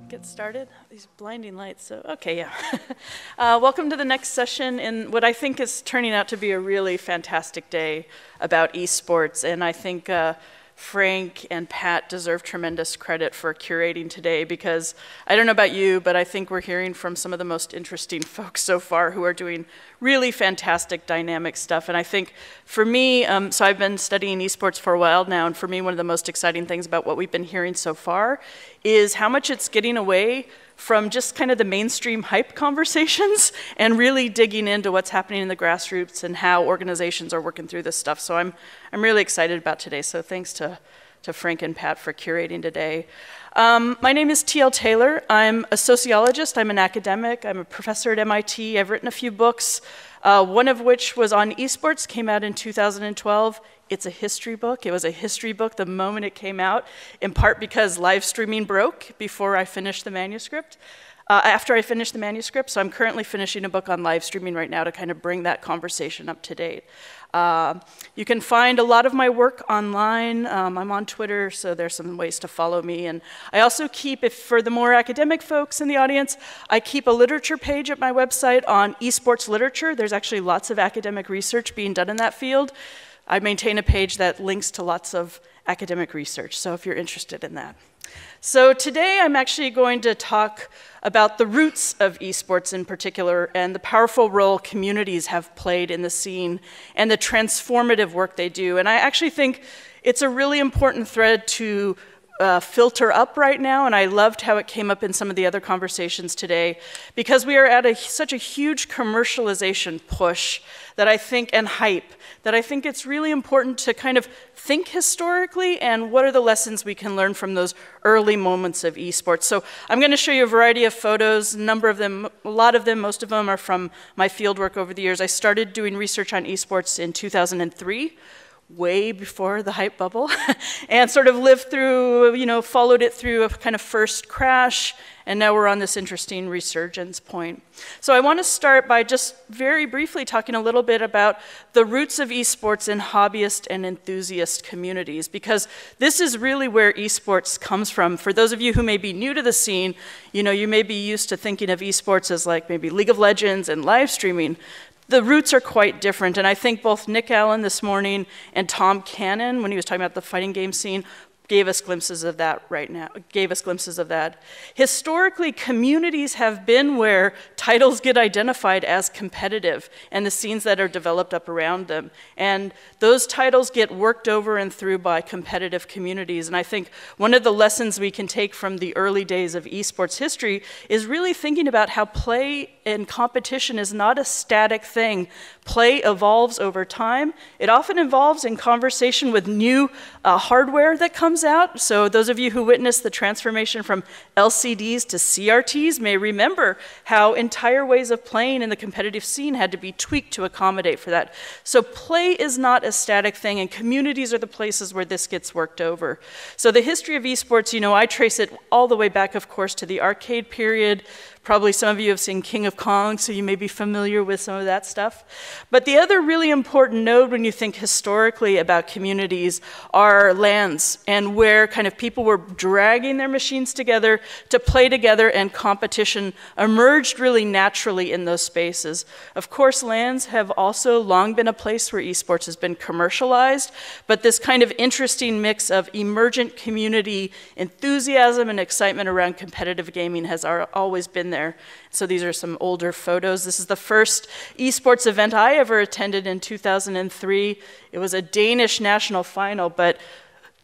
Get started? These blinding lights, so okay, yeah. Welcome to the next session in what I think is turning out to be a really fantastic day about esports, and I think Frank and Pat deserve tremendous credit for curating today because I don't know about you, but I think we're hearing from some of the most interesting folks so far who are doing really fantastic dynamic stuff. And I think for me, so I've been studying esports for a while now, and for me one of the most exciting things about what we've been hearing so far is how much it's getting away from just kind of the mainstream hype conversations and really digging into what's happening in the grassroots and how organizations are working through this stuff. So I'm really excited about today. So thanks to Frank and Pat for curating today. My name is T.L. Taylor. I'm a sociologist. I'm an academic. I'm a professor at MIT. I've written a few books, one of which was on esports, came out in 2012. It's a history book. It was a history book the moment it came out, in part because live streaming broke before I finished the manuscript. After I finished the manuscript, so I'm currently finishing a book on live streaming right now to kind of bring that conversation up to date. You can find a lot of my work online. I'm on Twitter, so there's some ways to follow me. And I also keep, for the more academic folks in the audience, I keep a literature page at my website on esports literature. There's actually lots of academic research being done in that field. I maintain a page that links to lots of academic research, so if you're interested in that. So today I'm actually going to talk about the roots of esports in particular and the powerful role communities have played in the scene and the transformative work they do. And I actually think it's a really important thread to filter up right now, and I loved how it came up in some of the other conversations today, because we are at such a huge commercialization push that I think, and hype, that I think it's really important to kind of think historically and what are the lessons we can learn from those early moments of esports. So I'm going to show you a variety of photos, a number of them, a lot of them, most of them are from my fieldwork over the years. I started doing research on esports in 2003. Way before the hype bubble, and sort of lived through, followed it through a kind of first crash, and now we're on this interesting resurgence point. So I want to start by just very briefly talking a little bit about the roots of esports in hobbyist and enthusiast communities, because this is really where esports comes from. For those of you who may be new to the scene, you may be used to thinking of esports as like maybe League of Legends and live streaming. The roots are quite different, and I think both Nick Allen this morning and Tom Cannon, when he was talking about the fighting game scene, gave us glimpses of that right now, Historically, communities have been where titles get identified as competitive and the scenes that are developed up around them. And those titles get worked over and through by competitive communities. And I think one of the lessons we can take from the early days of esports history is really thinking about how play and competition is not a static thing. Play evolves over time. It often evolves in conversation with new hardware that comes out. So those of you who witnessed the transformation from LCDs to CRTs may remember how entire ways of playing in the competitive scene had to be tweaked to accommodate for that. So play is not a static thing, and communities are the places where this gets worked over. So the history of esports, I trace it all the way back, of course, to the arcade period. Probably some of you have seen King of Kong, so you may be familiar with some of that stuff. But the other really important node when you think historically about communities are LANs, and where kind of people were dragging their machines together to play together, and competition emerged really naturally in those spaces. Of course, LANs have also long been a place where esports has been commercialized, but this kind of interesting mix of emergent community enthusiasm and excitement around competitive gaming has always been there. So these are some older photos. This is the first esports event I ever attended in 2003. It was a Danish national final, but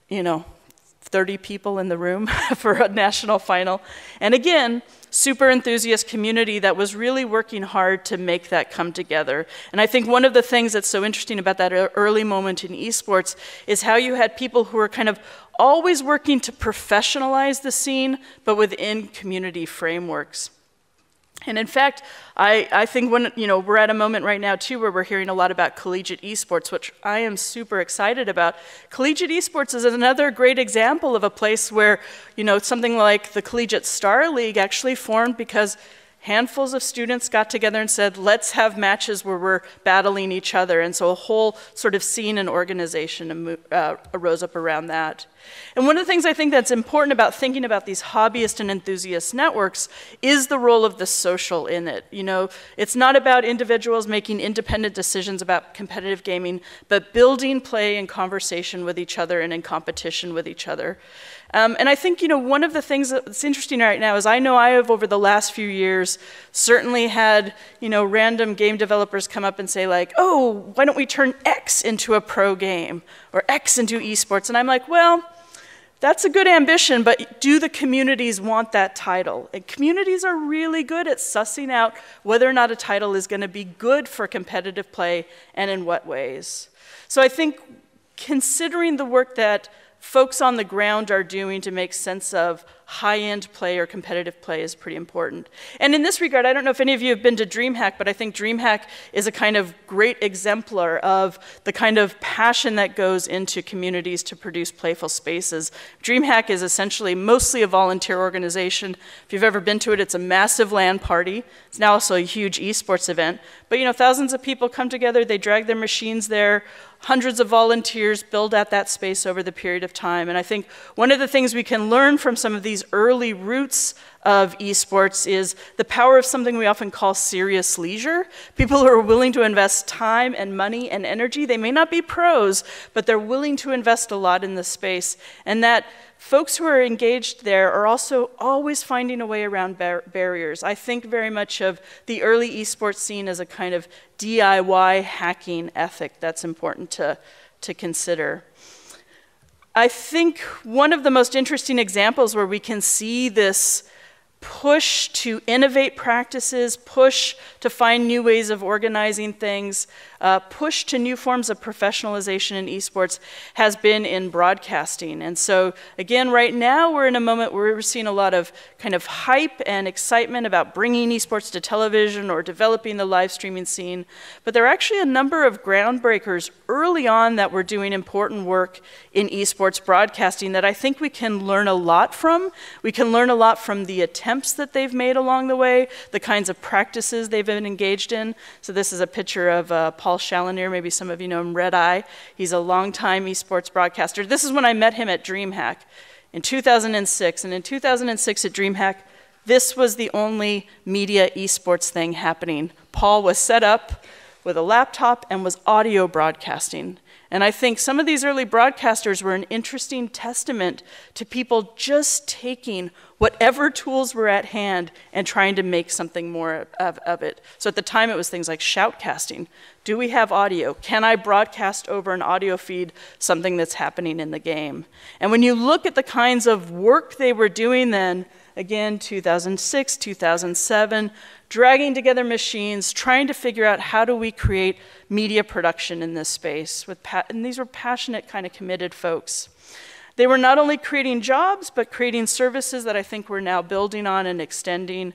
30 people in the room for a national final. And again, super enthusiast community that was really working hard to make that come together. And I think one of the things that's so interesting about that early moment in esports is how you had people who were kind of always working to professionalize the scene, but within community frameworks. And in fact, I think we're at a moment right now too where we're hearing a lot about collegiate esports, which I am super excited about. Collegiate esports is another great example of a place where, something like the Collegiate Star League actually formed because, handfuls of students got together and said, let's have matches where we're battling each other. And so a whole sort of scene and organization arose up around that. And one of the things I think that's important about thinking about these hobbyist and enthusiast networks is the role of the social in it. You know, it's not about individuals making independent decisions about competitive gaming, but building play and conversation with each other and in competition with each other. And I think, you know, one of the things that's interesting right now is I know I have, over the last few years, certainly had, you know, random game developers come up and say like, oh, why don't we turn X into a pro game or X into esports? And I'm like, well, that's a good ambition, but do the communities want that title? And communities are really good at sussing out whether or not a title is going to be good for competitive play and in what ways. So I think considering the work that folks on the ground are doing to make sense of high-end play or competitive play is pretty important. And in this regard, I don't know if any of you have been to DreamHack, but I think DreamHack is a kind of great exemplar of the kind of passion that goes into communities to produce playful spaces. DreamHack is essentially mostly a volunteer organization. If you've ever been to it, it's a massive LAN party. It's now also a huge esports event. But you know, thousands of people come together, they drag their machines there, hundreds of volunteers build out that space over the period of time. And I think one of the things we can learn from some of these early roots of esports is the power of something we often call serious leisure. People who are willing to invest time and money and energy. They may not be pros, but they're willing to invest a lot in the space. And that folks who are engaged there are also always finding a way around barriers. I think very much of the early esports scene as a kind of DIY hacking ethic that's important to consider. I think one of the most interesting examples where we can see this push to innovate practices, push to find new ways of organizing things, push to new forms of professionalization in esports has been in broadcasting. And so again, right now we're in a moment where we're seeing a lot of kind of hype and excitement about bringing esports to television or developing the live streaming scene. But there are actually a number of groundbreakers early on that were doing important work in esports broadcasting that I think we can learn a lot from. We can learn a lot from the attempts that they've made along the way, the kinds of practices they've been engaged in. So this is a picture of Paul Chalonier, maybe some of you know him, Red Eye. He's a longtime esports broadcaster. This is when I met him at DreamHack in 2006. And in 2006 at DreamHack, this was the only media esports thing happening. Paul was set up with a laptop and was audio broadcasting. And I think some of these early broadcasters were an interesting testament to people just taking whatever tools were at hand and trying to make something more of it. So at the time it was things like shoutcasting. Do we have audio? Can I broadcast over an audio feed something that's happening in the game? And when you look at the kinds of work they were doing then, again, 2006, 2007, dragging together machines, trying to figure out how do we create media production in this space. And these were passionate, kind of committed folks. They were not only creating jobs, but creating services that I think we're now building on and extending.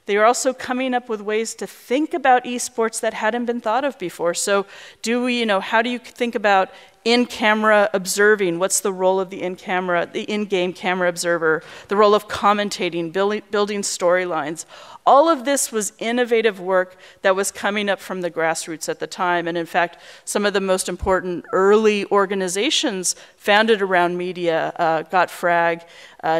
They were also coming up with ways to think about esports that hadn't been thought of before. So how do you think about in-camera observing? What's the role of the in-game camera observer? The role of commentating, building storylines. All of this was innovative work that was coming up from the grassroots at the time. And in fact, some of the most important early organizations founded around media, GotFrag,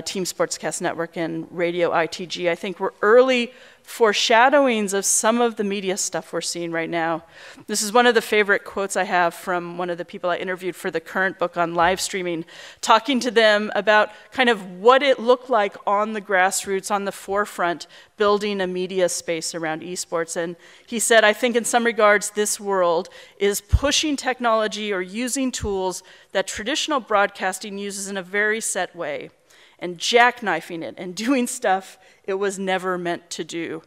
Team Sportscast Network, and Radio ITG, I think were early foreshadowings of some of the media stuff we're seeing right now. This is one of the favorite quotes I have from one of the people I interviewed for the current book on live streaming, talking to them about kind of what it looked like on the grassroots, on the forefront, building a media space around esports. And he said, I think in some regards this world is pushing technology or using tools that traditional broadcasting uses in a very set way, and jackknifing it and doing stuff it was never meant to do.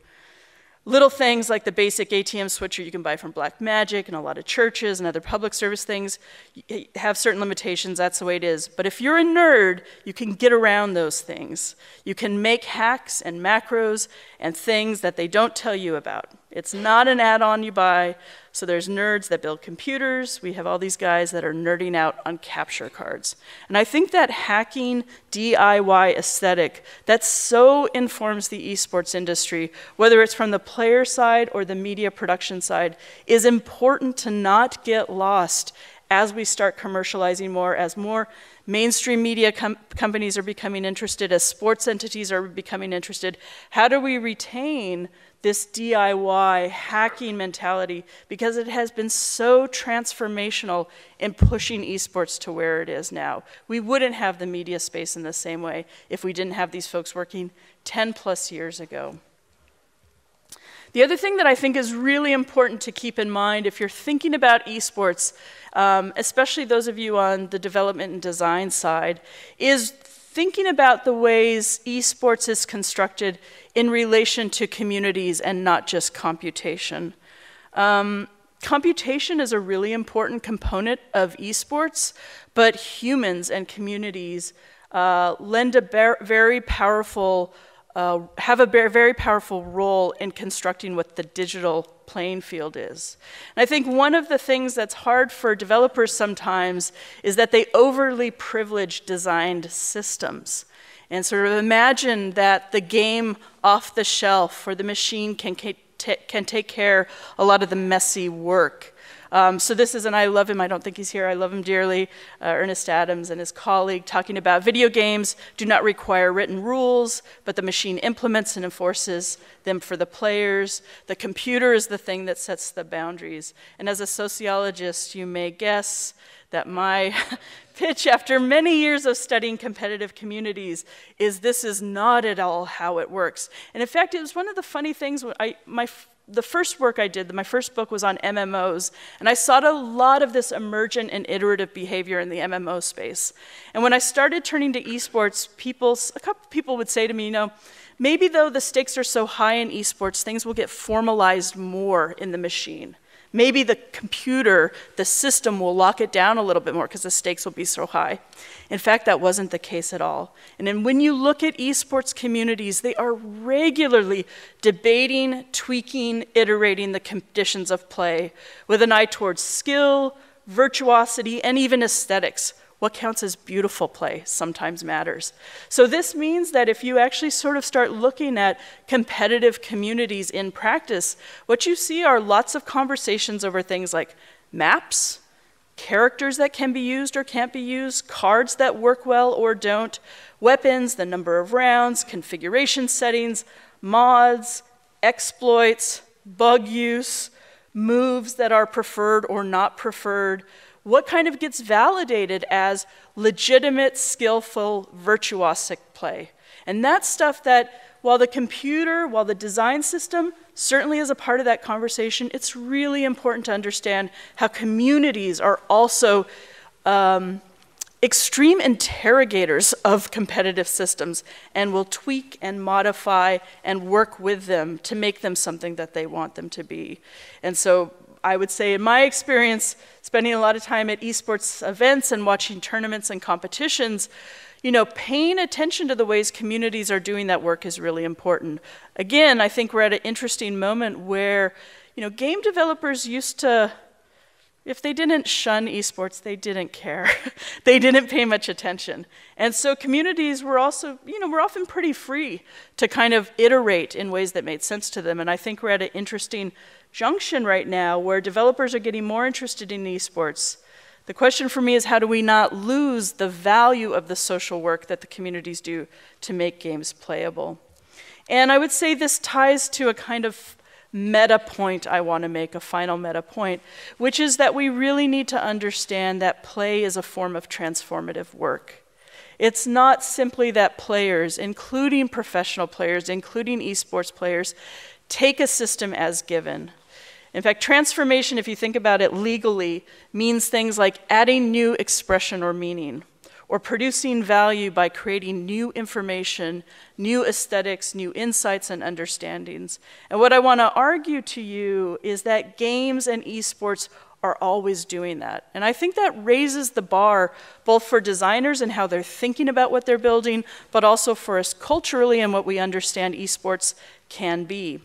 Little things like the basic ATM switcher you can buy from Blackmagic and a lot of churches and other public service things have certain limitations, that's the way it is. But if you're a nerd, you can get around those things. You can make hacks and macros and things that they don't tell you about. It's not an add-on you buy. So there's nerds that build computers. We have all these guys that are nerding out on capture cards. And I think that hacking DIY aesthetic, that so informs the esports industry, whether it's from the player side or the media production side, is important to not get lost as we start commercializing more, as more mainstream media companies are becoming interested, as sports entities are becoming interested. How do we retain this DIY hacking mentality, because it has been so transformational in pushing esports to where it is now? We wouldn't have the media space in the same way if we didn't have these folks working 10 plus years ago. The other thing that I think is really important to keep in mind if you're thinking about esports, especially those of you on the development and design side, is thinking about the ways esports is constructed in relation to communities and not just computation. Computation is a really important component of esports, but humans and communities lend a very powerful, have a very powerful role in constructing what the digital playing field is. And I think one of the things that's hard for developers sometimes is that they overly privilege designed systems. And sort of imagine that the game off the shelf or the machine can take care a lot of the messy work. So this is, and I love him, I don't think he's here, I love him dearly, Ernest Adams and his colleague, talking about video games do not require written rules, but the machine implements and enforces them for the players. The computer is the thing that sets the boundaries. And as a sociologist, you may guess that my pitch after many years of studying competitive communities is this is not at all how it works. And in fact, it was one of the funny things, the first work I did, my first book was on MMOs, and I saw a lot of this emergent and iterative behavior in the MMO space. And when I started turning to esports, a couple people would say to me, maybe though the stakes are so high in esports, things will get formalized more in the machine. Maybe the computer, the system will lock it down a little bit more because the stakes will be so high. In fact, that wasn't the case at all. And then when you look at esports communities, they are regularly debating, tweaking, iterating the conditions of play with an eye towards skill, virtuosity, and even aesthetics. What counts as beautiful play sometimes matters. So this means that if you actually sort of start looking at competitive communities in practice, what you see are lots of conversations over things like maps, characters that can be used or can't be used, cards that work well or don't, weapons, the number of rounds, configuration settings, mods, exploits, bug use, moves that are preferred or not preferred. What kind of gets validated as legitimate, skillful, virtuosic play? And that's stuff that, while the design system certainly is a part of that conversation, it's really important to understand how communities are also extreme interrogators of competitive systems and will tweak and modify and work with them to make them something that they want them to be. And so I would say in my experience, spending a lot of time at esports events and watching tournaments and competitions, paying attention to the ways communities are doing that work is really important. Again, I think we're at an interesting moment where, game developers used to, if they didn't shun esports, they didn't care. They didn't pay much attention. And so communities were also, were often pretty free to kind of iterate in ways that made sense to them. And I think we're at an interesting junction right now where developers are getting more interested in esports. The question for me is, how do we not lose the value of the social work that the communities do to make games playable? And I would say this ties to a kind of meta point I want to make, a final meta point, which is that we really need to understand that play is a form of transformative work. It's not simply that players, including professional players, including esports players, take a system as given. In fact, transformation, if you think about it legally, means things like adding new expression or meaning, or producing value by creating new information, new aesthetics, new insights and understandings. And what I want to argue to you is that games and esports are always doing that. And I think that raises the bar both for designers and how they're thinking about what they're building, but also for us culturally and what we understand esports can be.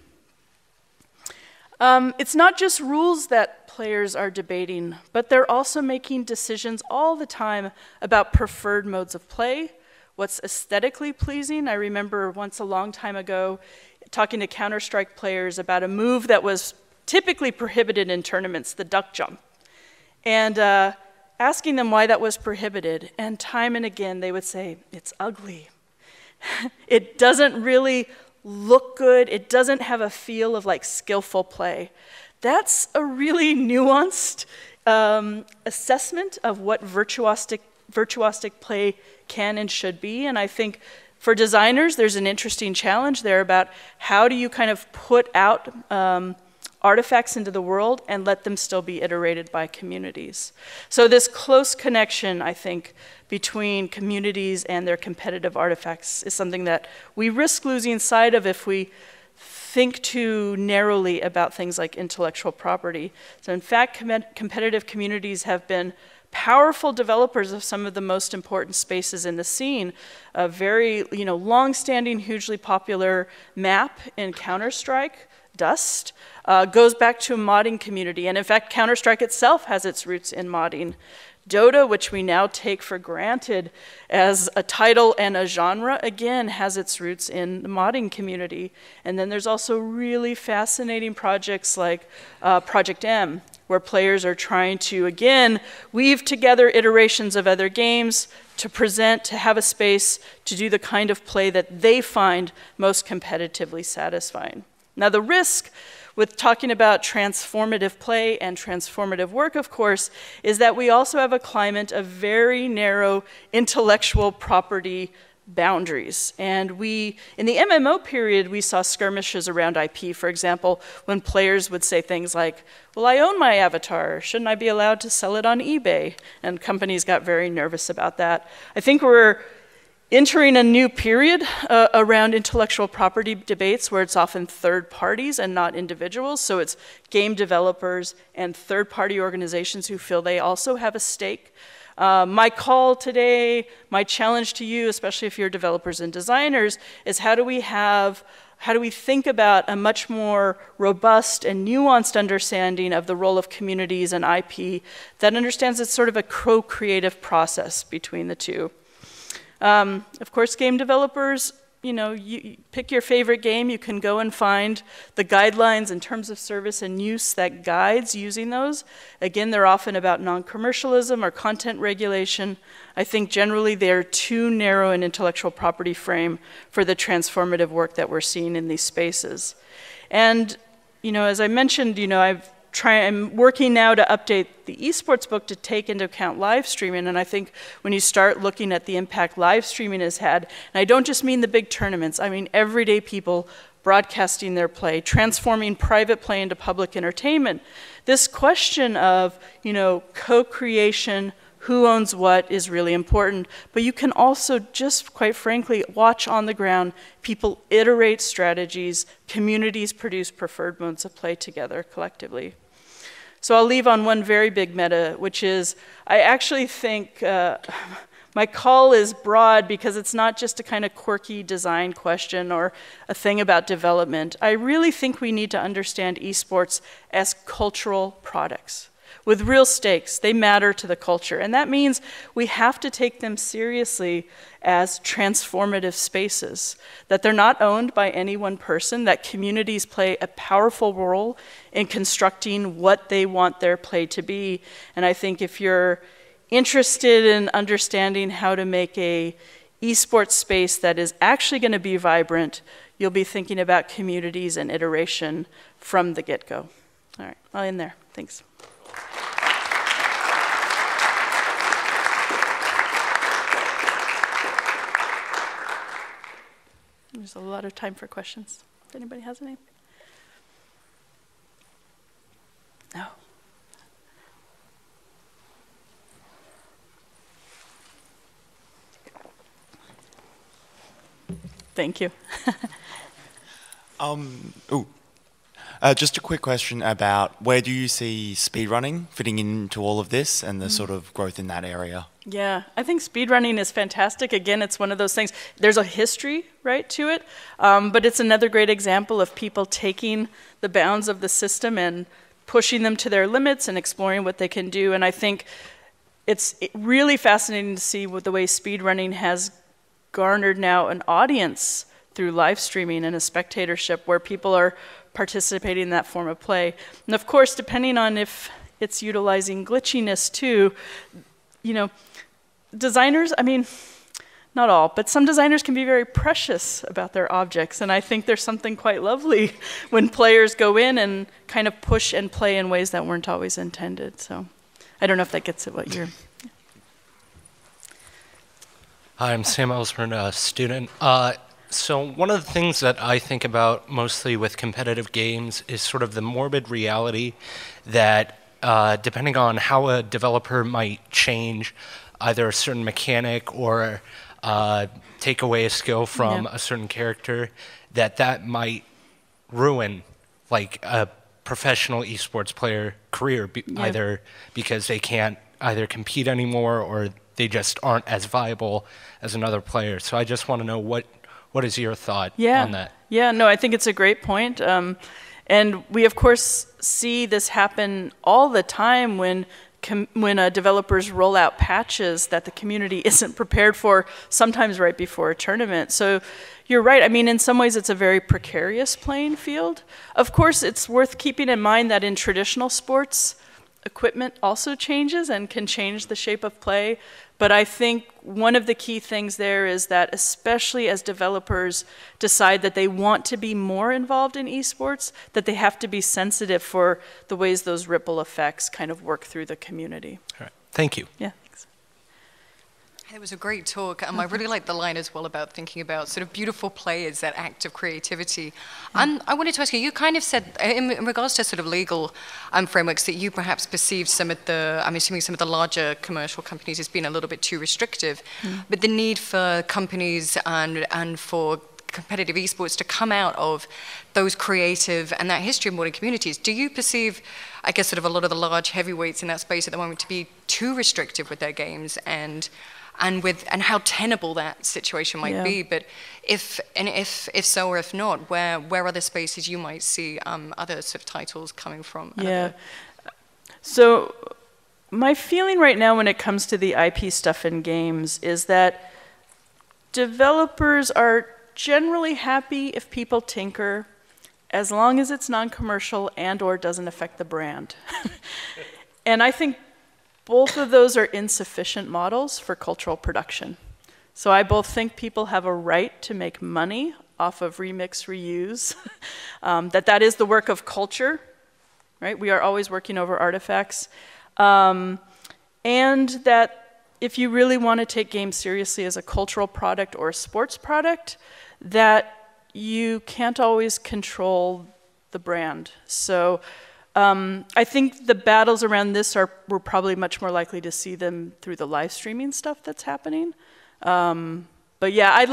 It's not just rules that players are debating, but they're also making decisions all the time about preferred modes of play, what's aesthetically pleasing. I remember once a long time ago talking to Counter-Strike players about a move that was typically prohibited in tournaments, the duck jump, and asking them why that was prohibited. And time and again they would say, it's ugly. It doesn't really look good. It doesn't have a feel of like skillful play. That's a really nuanced assessment of what virtuosic play can and should be. And I think for designers, there's an interesting challenge there about how do you kind of put out artifacts into the world and let them still be iterated by communities. So this close connection, I think, between communities and their competitive artifacts is something that we risk losing sight of if we think too narrowly about things like intellectual property. So in fact, competitive communities have been powerful developers of some of the most important spaces in the scene. A very long-standing, hugely popular map in Counter-Strike, Dust, goes back to a modding community. And in fact, Counter-Strike itself has its roots in modding. Dota, which we now take for granted as a title and a genre, again, has its roots in the modding community. And then there's also really fascinating projects like Project M, where players are trying to, again, weave together iterations of other games to present, to have a space to do the kind of play that they find most competitively satisfying. Now, the risk with talking about transformative play and transformative work, of course, is that we also have a climate of very narrow intellectual property boundaries. And in the MMO period, we saw skirmishes around IP, for example, when players would say things like, well, I own my avatar, shouldn't I be allowed to sell it on eBay? And companies got very nervous about that. I think we're entering a new period around intellectual property debates where it's often third parties and not individuals. So it's game developers and third-party organizations who feel they also have a stake. My call today, my challenge to you, especially if you're developers and designers, is how do we think about a much more robust and nuanced understanding of the role of communities and IP that understands it's sort of a co-creative process between the two. Of course, game developers, you pick your favorite game, you can go and find the guidelines in terms of service and use that guides using those. Again, they're often about non-commercialism or content regulation. I think generally they're too narrow an intellectual property frame for the transformative work that we're seeing in these spaces. And, as I mentioned, I'm working now to update the esports book to take into account live streaming, and I think when you start looking at the impact live streaming has had, and I don't just mean the big tournaments, I mean everyday people broadcasting their play, transforming private play into public entertainment. This question of, co-creation, who owns what is really important, but you can also just, quite frankly, watch on the ground people iterate strategies, communities produce preferred modes of play together collectively. So I'll leave on one very big meta, which is I actually think my call is broad because it's not just a kind of quirky design question or a thing about development. I really think we need to understand esports as cultural products with real stakes. They matter to the culture. And that means we have to take them seriously as transformative spaces, that they're not owned by any one person, that communities play a powerful role in constructing what they want their play to be. And I think if you're interested in understanding how to make a esports space that is actually going to be vibrant, you'll be thinking about communities and iteration from the get-go. All right, I'll end there. Thanks. There's a lot of time for questions. If anybody has any? No. Thank you. Just a quick question about where do you see speedrunning fitting into all of this and the sort of growth in that area? Yeah, I think speedrunning is fantastic. Again, it's one of those things, there's a history, right, to it, but it's another great example of people taking the bounds of the system and pushing them to their limits and exploring what they can do. And I think it's really fascinating to see what the way speedrunning has garnered now an audience through live streaming and a spectatorship where people are participating in that form of play. And of course, depending on if it's utilizing glitchiness too, you know, designers, I mean, not all, but some designers can be very precious about their objects, and I think there's something quite lovely when players go in and kind of push and play in ways that weren't always intended. So I don't know if that gets at what you're... Hi, I'm Sam Ellsburn, a student. So one of the things that I think about mostly with competitive games is sort of the morbid reality that depending on how a developer might change either a certain mechanic or take away a skill from a certain character, that might ruin like a professional esports player career, either because they can't either compete anymore or they just aren't as viable as another player. So I just want to know what is your thought on that? Yeah, no, I think it's a great point. And we, of course, see this happen all the time when developers roll out patches that the community isn't prepared for, sometimes right before a tournament. So you're right. I mean, in some ways, it's a very precarious playing field. Of course, it's worth keeping in mind that in traditional sports, equipment also changes and can change the shape of play. But I think one of the key things there is that especially as developers decide that they want to be more involved in esports, that they have to be sensitive for the ways those ripple effects kind of work through the community. All right. Thank you. Yeah. Thanks. It was a great talk. I really liked the line as well about thinking about sort of beautiful play as that act of creativity. And I wanted to ask you, you kind of said in regards to sort of legal frameworks that you perhaps perceived some of the, I'm assuming some of the larger commercial companies as being a little bit too restrictive, but the need for companies and for competitive esports to come out of those creative and that history of modern communities. Do you perceive, I guess, sort of a lot of the large heavyweights in that space at the moment to be too restrictive with their games and how tenable that situation might be? But if so or if not, where are the spaces you might see other sort of titles coming from? So my feeling right now when it comes to the IP stuff in games is that developers are generally happy if people tinker as long as it's non-commercial and or doesn't affect the brand. And I think both of those are insufficient models for cultural production. So I both think people have a right to make money off of remix, reuse, that is the work of culture, right? We are always working over artifacts. And that if you really want to take games seriously as a cultural product or a sports product, that you can't always control the brand. So I think the battles around this we're probably much more likely to see them through the live streaming stuff that's happening. But yeah, I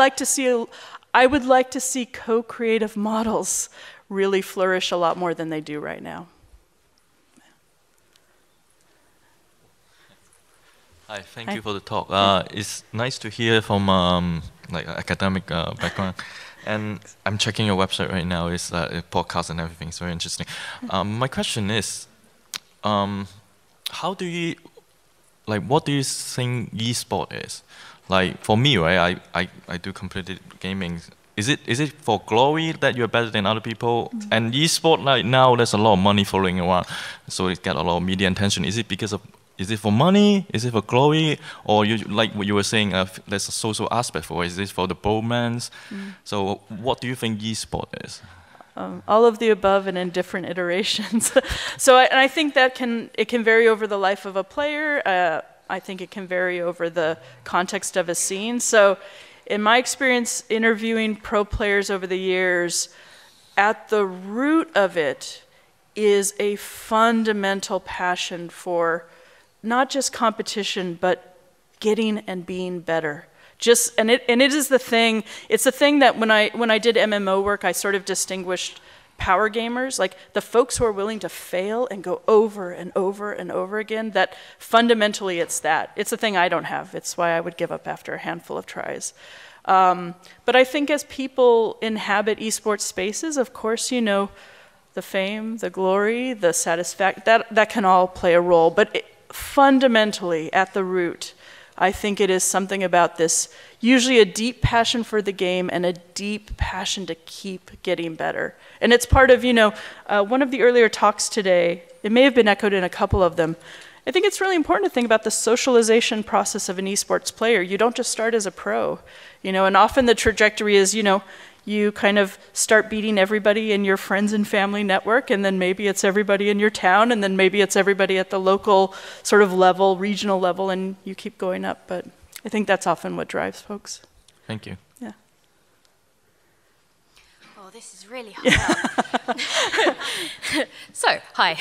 would like to see co-creative models really flourish a lot more than they do right now. Hi, thank you for the talk. It's nice to hear from like academic background. And I'm checking your website right now. It's a podcast and everything. It's very interesting. My question is, how do you, like, what do you think eSport is? Like, for me, right, I do competitive gaming. Is it for glory that you're better than other people? And eSport, like now, there's a lot of money following around, so it got a lot of media attention. Is it for money? Is it for glory? Or like what you were saying, there's a social aspect for it. Is this for the bromance? So what do you think eSport is? All of the above and in different iterations. So I think that it can vary over the life of a player. I think it can vary over the context of a scene. So in my experience interviewing pro players over the years, at the root of it is a fundamental passion for not just competition, but getting and being better. It is the thing. It's the thing that when I did MMO work, I sort of distinguished power gamers, like the folks who are willing to fail and go over and over and over again, that fundamentally it's that. It's a thing I don't have. It's why I would give up after a handful of tries. But I think as people inhabit esports spaces, of course, you know, the fame, the glory, the satisfaction, that can all play a role. But fundamentally, at the root, I think it is something about this, usually a deep passion for the game and a deep passion to keep getting better. And it's part of, you know, one of the earlier talks today, it may have been echoed in a couple of them. I think it's really important to think about the socialization process of an esports player. You don't just start as a pro, you know, and often the trajectory is, you know, you kind of start beating everybody in your friends and family network, and then maybe it's everybody in your town, and then maybe it's everybody at the local sort of level, regional level, and you keep going up. But I think that's often what drives folks. Thank you. Yeah. Oh, this is really hard. So, hi.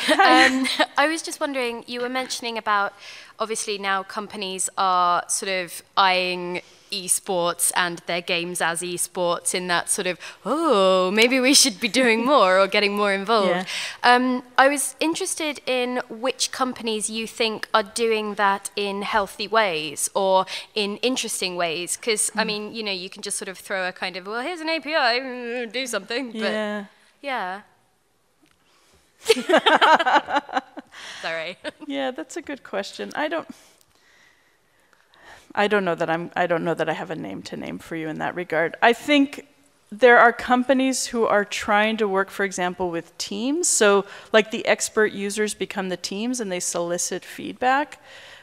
I was just wondering, you were mentioning about, obviously now companies are sort of eyeing esports and their games as esports in that sort of, oh, maybe we should be doing more or getting more involved. Yeah. I was interested in which companies you think are doing that in healthy ways or in interesting ways, because, I mean, you know, you can just sort of throw a kind of, well, here's an API, do something, but yeah. Sorry. Yeah, that's a good question. I don't know that I have a name to name for you in that regard. I think there are companies who are trying to work, for example, with teams. So like the expert users become the teams and they solicit feedback.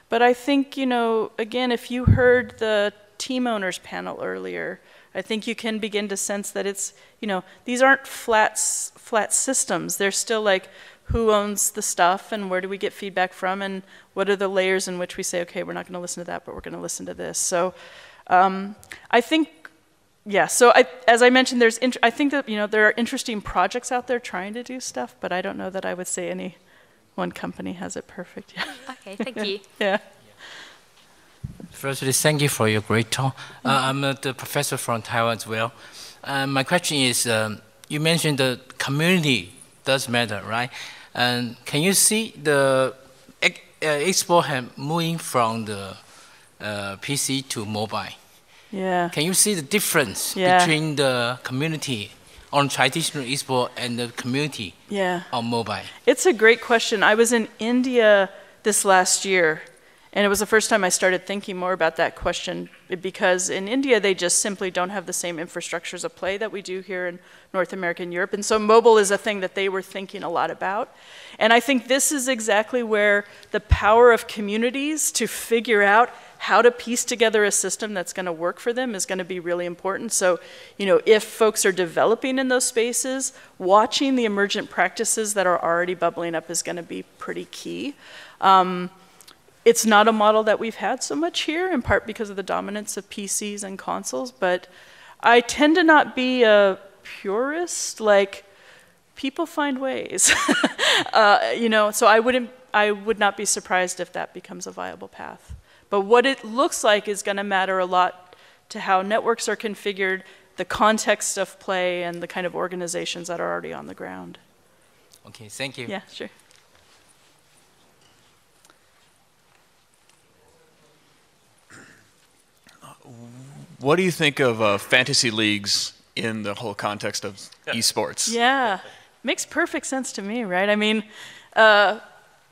But I think, you know, again, if you heard the team owners panel earlier, I think you can begin to sense that it's, you know, these aren't flat systems. They're still like, who owns the stuff and where do we get feedback from and what are the layers in which we say, okay, we're not going to listen to that, but we're going to listen to this. So I think, yeah, so as I mentioned, I think that, you know, there are interesting projects out there trying to do stuff, but I don't know that I would say any one company has it perfect yet. Okay, thank you. Yeah. Firstly, thank you for your great talk. I'm the professor from Taiwan as well. My question is, you mentioned the community does matter, right? And can you see the export moving from the PC to mobile? Yeah. Can you see the difference between the community on traditional esport and the community on mobile? It's a great question. I was in India this last year, and it was the first time I started thinking more about that question, because in India they just simply don't have the same infrastructures of play that we do here in North America and Europe. And so mobile is a thing that they were thinking a lot about. And I think this is exactly where the power of communities to figure out how to piece together a system that's going to work for them is going to be really important. So, you know, if folks are developing in those spaces, watching the emergent practices that are already bubbling up is going to be pretty key. It's not a model that we've had so much here, in part because of the dominance of PCs and consoles, but I tend to not be a purist. Like, people find ways. You know, so I would not be surprised if that becomes a viable path. But what it looks like is going to matter a lot to how networks are configured, the context of play, and the kind of organizations that are already on the ground. Okay, thank you. Yeah, sure. What do you think of fantasy leagues in the whole context of esports? Yeah, makes perfect sense to me, right? I mean,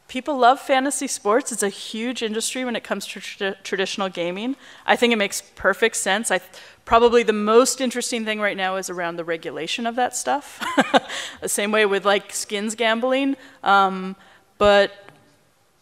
people love fantasy sports. It's a huge industry when it comes to traditional gaming. I think it makes perfect sense. Probably the most interesting thing right now is around the regulation of that stuff. The same way with like skins gambling, but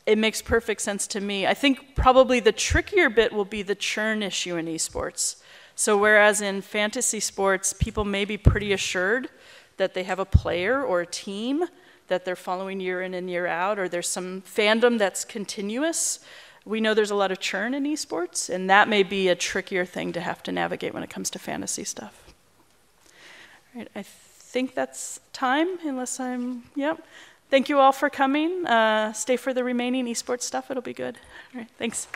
it makes perfect sense to me. I think probably the trickier bit will be the churn issue in esports. So whereas in fantasy sports, people may be pretty assured that they have a player or a team that they're following year in and year out, or there's some fandom that's continuous, we know there's a lot of churn in esports, and that may be a trickier thing to have to navigate when it comes to fantasy stuff. All right, I think that's time, unless yep. Thank you all for coming. Stay for the remaining esports stuff. It'll be good. All right, thanks.